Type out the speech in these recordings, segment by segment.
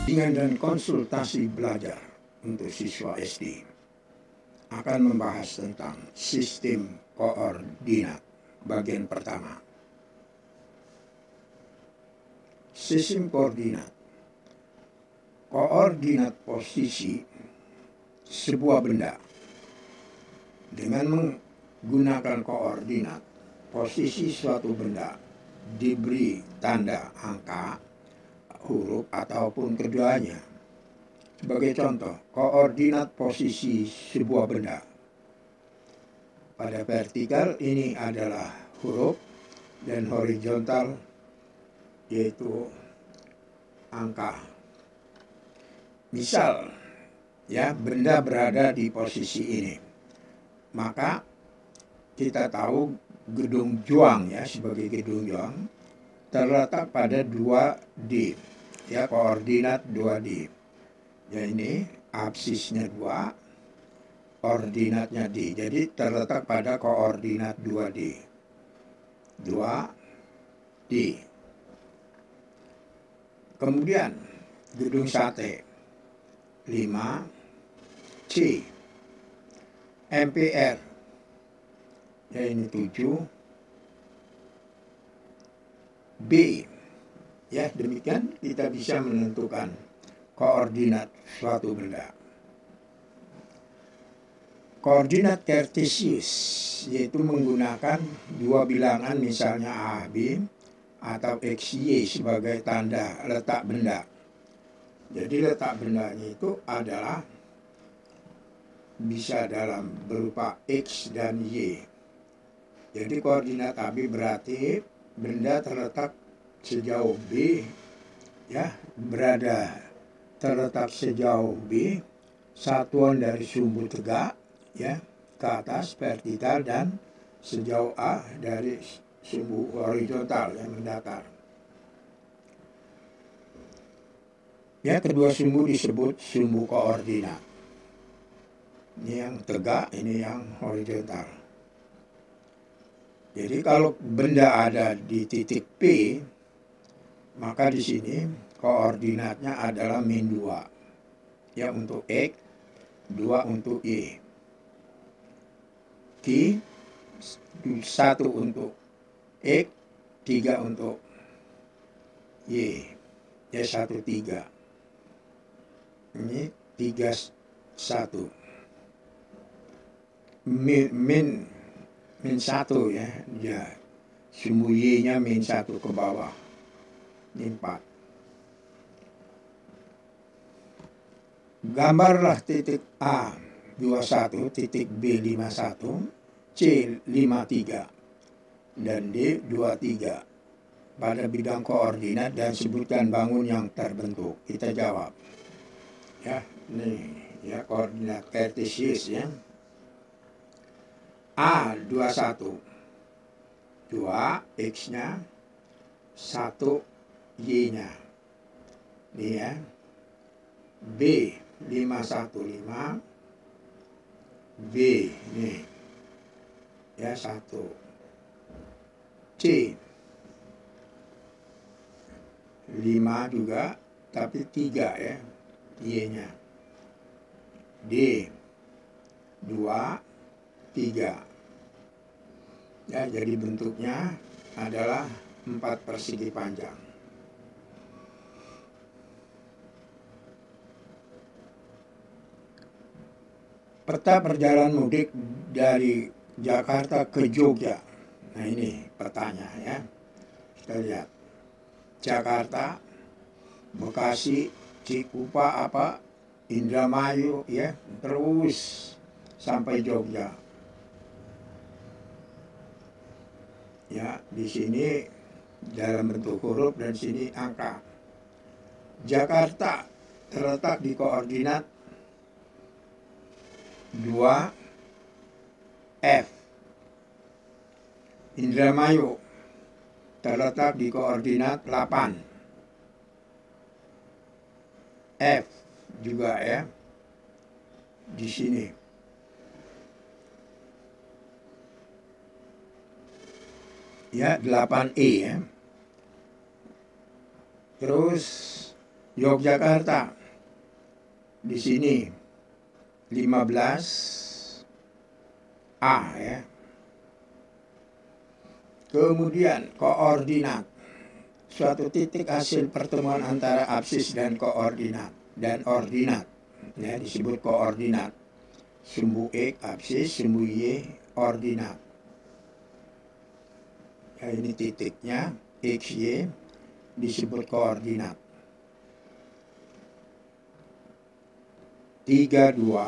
Bimbingan dan konsultasi belajar untuk siswa SD akan membahas tentang sistem koordinat bagian pertama. Sistem koordinat. Koordinat posisi sebuah benda. Dengan menggunakan koordinat, posisi suatu benda diberi tanda angka, huruf, ataupun keduanya. Sebagai contoh, koordinat posisi sebuah benda. Pada vertikal ini adalah huruf dan horizontal yaitu angka. Misal, ya, benda berada di posisi ini. Maka kita tahu gedung juang, ya, sebagai gedung juang terletak pada 2D, ya, koordinat 2D. Ya, ini absisnya 2, koordinatnya D. Jadi terletak pada koordinat 2D. 2D. Kemudian gedung sate 5C. MPR, ya, ini 7B. Ya, demikian kita bisa menentukan koordinat suatu benda. Koordinat kartesius yaitu menggunakan dua bilangan, misalnya A, B, atau X, Y sebagai tanda letak benda. Jadi letak bendanya itu adalah bisa dalam berupa X dan Y. Jadi koordinat AB berarti benda terletak sejauh B, ya, terletak sejauh B, satuan dari sumbu tegak, ya, ke atas vertikal, dan sejauh A dari sumbu horizontal yang mendatar. Ya, kedua sumbu disebut sumbu koordinat. Ini yang tegak, ini yang horizontal. Jadi kalau benda ada di titik P, maka di sini koordinatnya adalah -2. Ya, untuk X, 2 untuk Y. Q, 1 untuk X, 3 untuk Y. Ya, 1, 3. Ini 3, 1. Min 1, ya, sumbu Y-nya -1 ke bawah. Ini 4. Gambarlah titik A 21, titik B 51, C 53, dan D 23 pada bidang koordinat dan sebutkan bangun yang terbentuk. Kita jawab. Ya, ini, ya, koordinat kartesius, ya. A 21, 2 X-nya, 1 Y-nya. Ini, ya. B 515, B ini, ya, 1. C 5 juga tapi 3, ya, Y-nya. D 2, 3. Ya, jadi bentuknya adalah 4 persegi panjang. Peta perjalanan mudik dari Jakarta ke Jogja. Nah, ini petanya, ya. Kita lihat. Jakarta, Bekasi, Cikupa, Indramayu, ya, terus sampai Jogja. Ya, di sini dalam bentuk huruf dan sini angka. Jakarta terletak di koordinat 2F. Indramayu terletak di koordinat 8. F juga, ya, di sini. Ya, 8E, ya. Terus Yogyakarta di sini 15 A ya. Kemudian koordinat, suatu titik hasil pertemuan antara absis dan koordinat dan ordinat ya, disebut koordinat. Sumbu X absis, sumbu Y ordinat. Ya, ini titiknya X, Y disebut koordinat. 3, 2.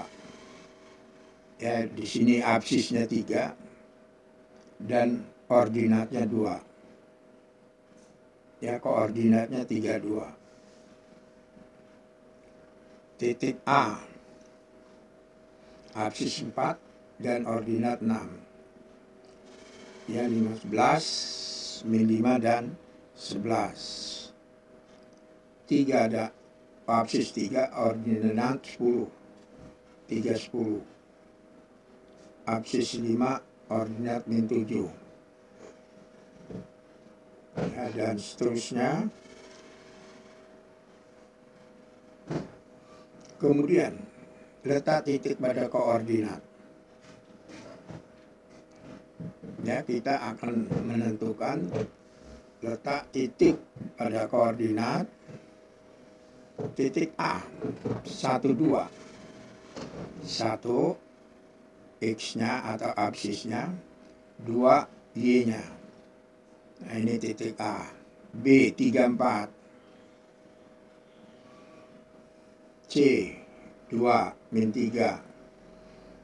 Ya, di sini absisnya 3 dan ordinatnya 2. Ya, koordinatnya 3, 2. Titik A, absis 4 dan ordinat 6. Ya, 15, min 5 dan 11. 3 ada absis 3, ordinat 10. 3, 10. Absis 5, ordinat min 7. Ya, dan seterusnya. Kemudian letak titik pada koordinat. Ya, kita akan menentukan letak titik pada koordinat titik A 1, 2. 1 X-nya atau absisnya, 2 Y-nya. Nah, ini titik A. B 3, 4. C 2, min 3.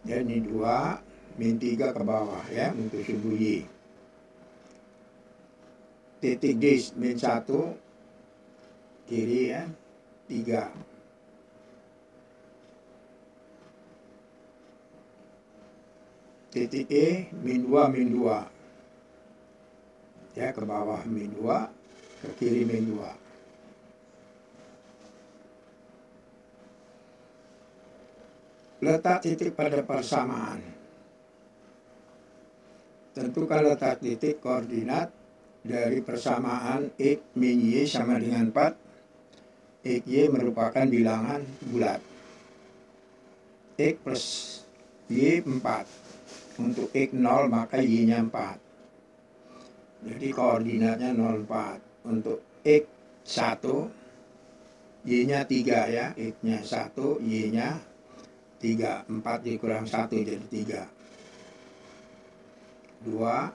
Ya, ini 2, min 3 ke bawah ya untuk sumbu Y. Titik D min 1 kiri ya, 3. Titik E min 2, min 2. Ya, ke bawah min 2, ke kiri min 2. Letak titik pada persamaan. Tentukan letak titik koordinat dari persamaan X min Y sama dengan 4. X, Y merupakan bilangan bulat. X plus Y 4. Untuk X 0 maka Y-nya 4. Jadi koordinatnya 0, 4. Untuk X 1, Y-nya 3 ya. X-nya 1, Y-nya 3. 4 dikurang 1 jadi 3. 2,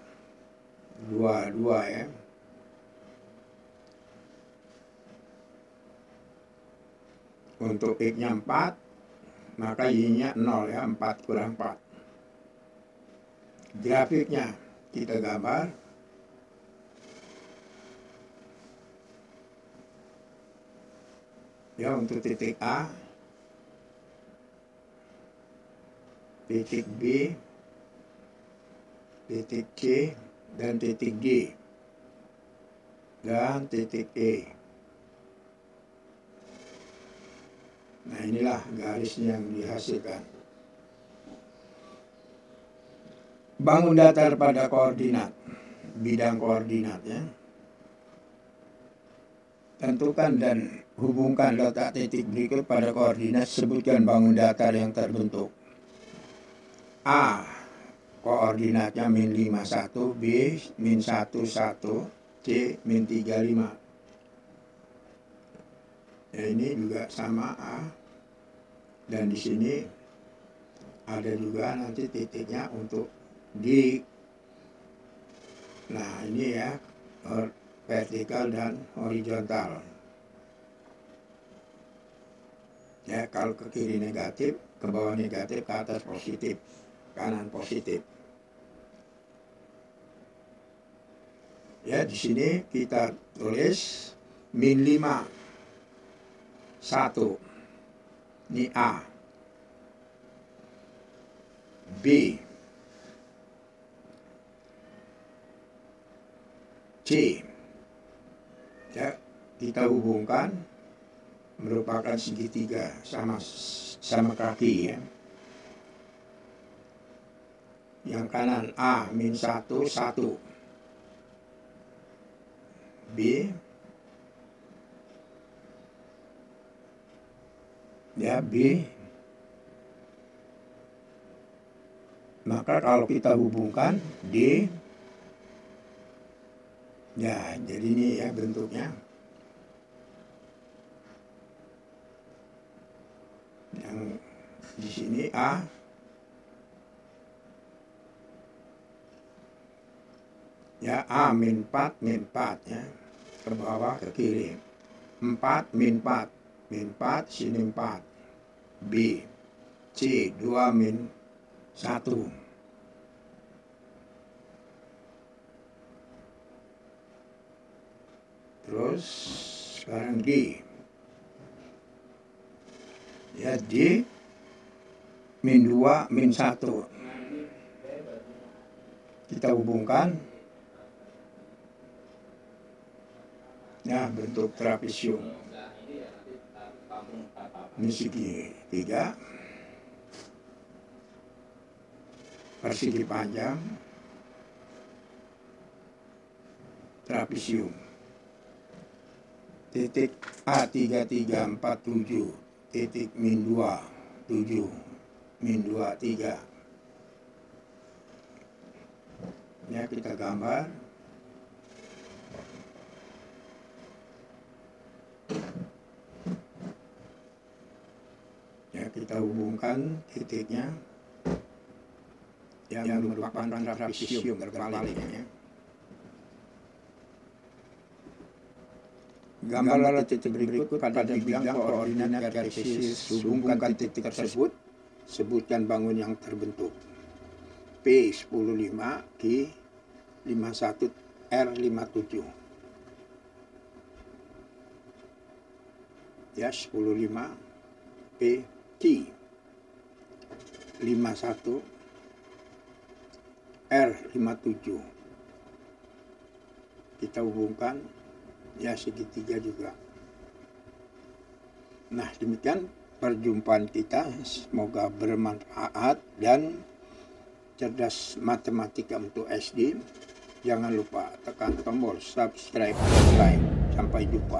2, 2 ya. Untuk X-nya 4, maka Y-nya 0 ya. 4 kurang 4. Grafiknya kita gambar. Ya, untuk titik A, titik B, titik C, dan titik D, dan titik E. Nah, inilah garisnya yang dihasilkan. Bangun datar pada koordinat, bidang koordinat ya. Tentukan dan hubungkan letak titik berikut pada koordinat, sebutkan bangun datar yang terbentuk. A, koordinatnya min 5, 1, B, min 1, 1, C, min 3, 5. Ya, ini juga sama A. Dan di sini ada juga nanti titiknya untuk D. Nah, ini ya, vertikal dan horizontal. Ya, kalau ke kiri negatif, ke bawah negatif, ke atas positif, kanan positif. Ya, di sini kita tulis min 5, 1. Ini A. B. C. Ya, kita hubungkan merupakan segitiga sama kaki ya. Yang kanan A min 1, 1. B ya B. Maka kalau kita hubungkan D, ya jadi ini ya bentuknya. Yang di sini A, ya A min 4 ya, ke bawah ke kiri. 4 min 4 sini 4. B, C 2 min 1. Terus sekarang D, ya D min 2 min 1. Kita hubungkan, ya bentuk trapesium. Ini segi 3, persegi panjang, trapesium. Titik A3347, titik min 2, 7, min 2, 3. Ya kita gambar. Ya kita hubungkan titiknya yang merupakan trapesium terbalik ya. Gambar titik berikut pada bidang koordinat kartesis, hubungkan titik tersebut, sebutkan bangun yang terbentuk. P 105, Q 51, R 57. Ya 105, P, Q 51, R 57. Kita hubungkan, ya segitiga juga. Nah demikian perjumpaan kita, semoga bermanfaat dan cerdas matematika untuk SD. Jangan lupa tekan tombol subscribe dan like. Sampai jumpa.